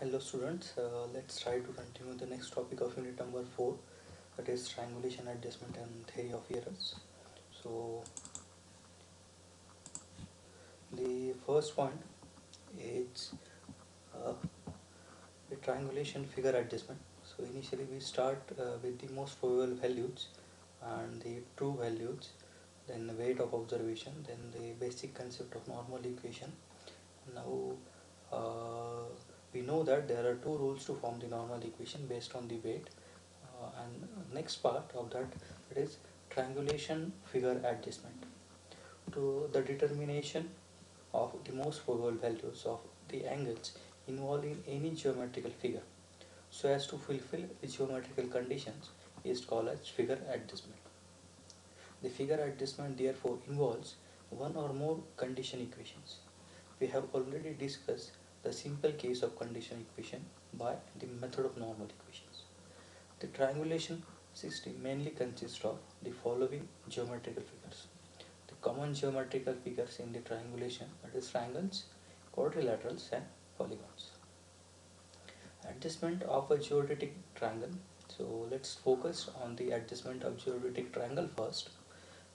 Hello students, let's try to continue the next topic of unit number 4, that is triangulation, adjustment and theory of errors. So the first point is uh, the triangulation figure adjustment. So initially we start with the most probable values and the true values, then the weight of observation, then the basic concept of normal equation. Now we know that there are two rules to form the normal equation based on the weight. And next part of that, it is triangulation figure adjustment to the determination of the most probable values of the angles involved in any geometrical figure so as to fulfill the geometrical conditions is called as figure adjustment. The figure adjustment therefore involves one or more condition equations. We have already discussed the simple case of condition equation by the method of normal equations. The triangulation system mainly consists of the following geometrical figures. The common geometrical figures in the triangulation, that is triangles, quadrilaterals and polygons. Adjustment of a geodetic triangle. So let's focus on the adjustment of geodetic triangle first.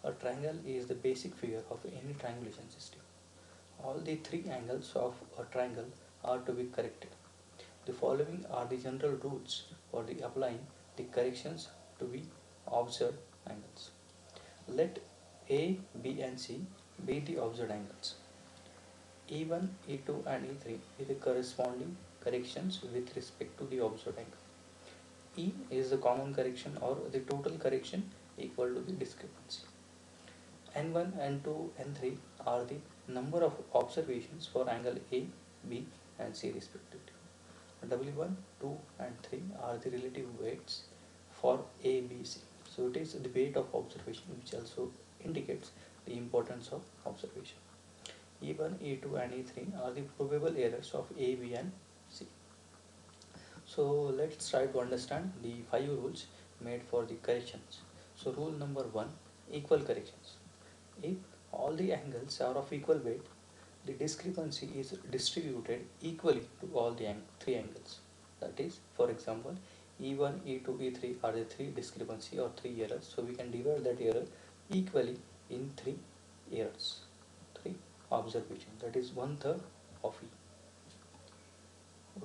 A triangle is the basic figure of any triangulation system. All the three angles of a triangle are to be corrected. The following are the general rules for the applying the corrections to be observed angles. Let A, B and C be the observed angles. E1, E2 and E3 be the corresponding corrections with respect to the observed angle. E is the common correction or the total correction equal to the discrepancy. N1, N2, N3 are the number of observations for angle A, B and C respectively. W1, 2 and 3 are the relative weights for A, B, C. So it is the weight of observation which also indicates the importance of observation. E1, E2 and E3 are the probable errors of A, B and C. So let's try to understand the 5 rules made for the corrections. So rule number 1, equal corrections. If all the angles are of equal weight, the discrepancy is distributed equally to all the three angles. That is, for example, E1, E2, E3 are the three discrepancy or three errors. So we can divide that error equally in three errors, three observations. That is one third of E.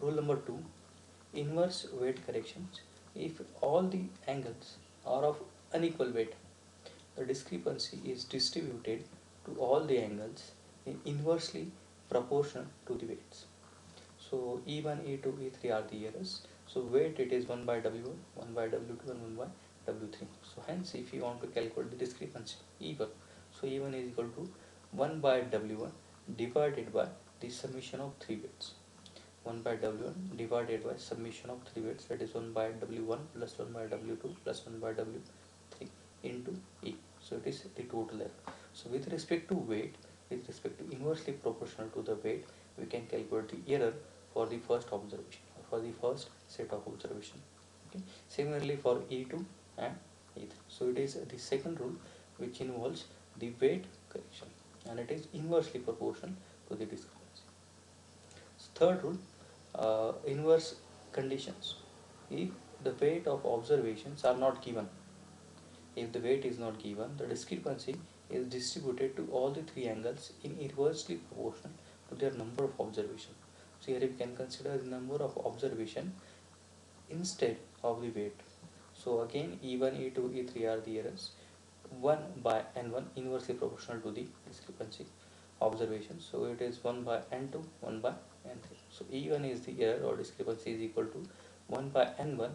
Rule number 2, inverse weight corrections. If all the angles are of unequal weight, the discrepancy is distributed to all the angles in inversely proportional to the weights. So E1, E2, E3 are the errors. So weight it is 1 by W1, 1 by W2 and 1 by W3. So hence if you want to calculate the discrepancy E1, so E1 is equal to 1 by W1 divided by the summation of three weights. 1 by W1 divided by summation of three weights, that is 1 by W1 plus 1 by W2 plus 1 by W3 into E. So it is the total error. So with respect to weight, with respect to inversely proportional to the weight, we can calculate the error for the first observation or for the first set of observation. Okay. Similarly for E2 and E3. So it is the second rule which involves the weight correction and it is inversely proportional to the discrepancy. Third rule, inverse conditions. If the weight of observations are not given, if the weight is not given, the discrepancy is distributed to all the three angles in inversely proportional to their number of observations. So here we can consider the number of observation instead of the weight. So again E1, E2, E3 are the errors. 1 by N1 inversely proportional to the discrepancy observation. So it is 1 by N2, 1 by N3. So E1 is the error or discrepancy is equal to 1 by N1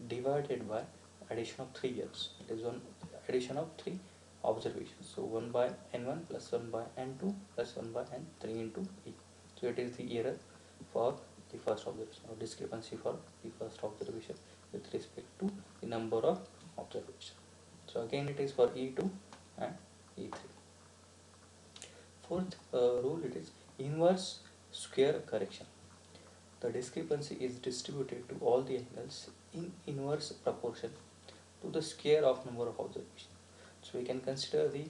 divided by addition of 3 errors. It is one addition of 3 observations. So 1 by N1 plus 1 by N2 plus 1 by N3 into E. So it is the error for the first observation or discrepancy for the first observation with respect to the number of observations. So again it is for E2 and E3. Fourth rule, it is inverse square correction. The discrepancy is distributed to all the angles in inverse proportion to the square of number of observations. So we can consider the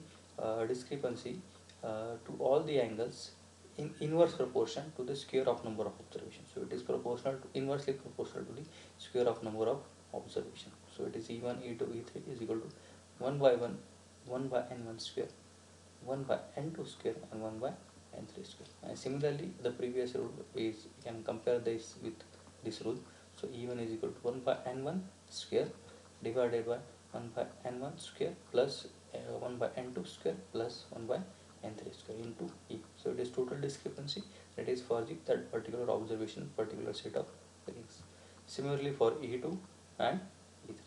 discrepancy to all the angles in inverse proportion to the square of number of observations. So it it is proportional to, inversely proportional to the square of number of observation. So it is E1, E2, E3 is equal to 1 by 1, 1 by n1 square, 1 by n2 square, and 1 by n3 square. And similarly, the previous rule is, you can compare this with this rule. So E1 is equal to 1 by n1 square divided by 1 by n1 square plus 1 by n2 square plus 1 by n3 square into E. So it is total discrepancy, that is for that particular observation, particular set of rings. Similarly for E2 and E3.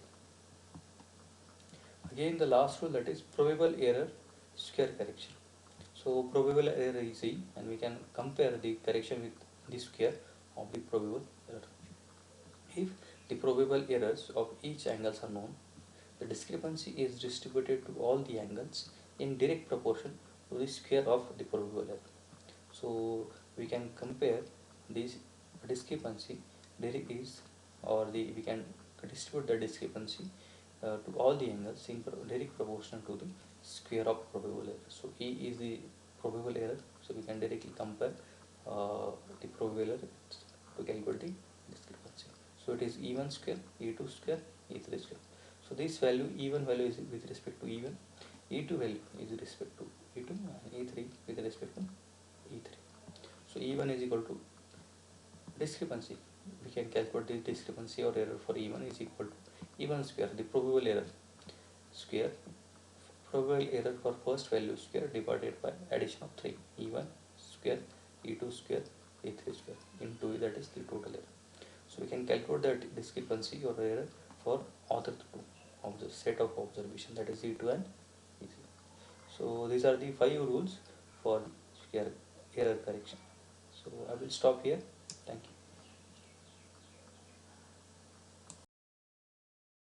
Again the last rule, that is probable error square correction. So probable error is E, and we can compare the correction with the square of the probable error. If the probable errors of each angles are known, the discrepancy is distributed to all the angles in direct proportion to the square of the probable error. So we can compare this discrepancy is, or we can distribute the discrepancy to all the angles in direct proportion to the square of probable error. So E is the probable error, so we can directly compare the probable error to calculate the discrepancy. So it is E1 square, E2 square, E3 square. So this value, E1 value is with respect to E1, E2 value is with respect to E2, and E3 with respect to E3. So E1 is equal to discrepancy. We can calculate the discrepancy or error for E1 is equal to E1 square, the probable error square, probable error for first value square divided by addition of 3, E1 square, E2 square, E3 square into E, that is the total error. So we can calculate that discrepancy or error for other two of the set of observation, that is E2 and E3. So these are the 5 rules for square error correction. So I will stop here.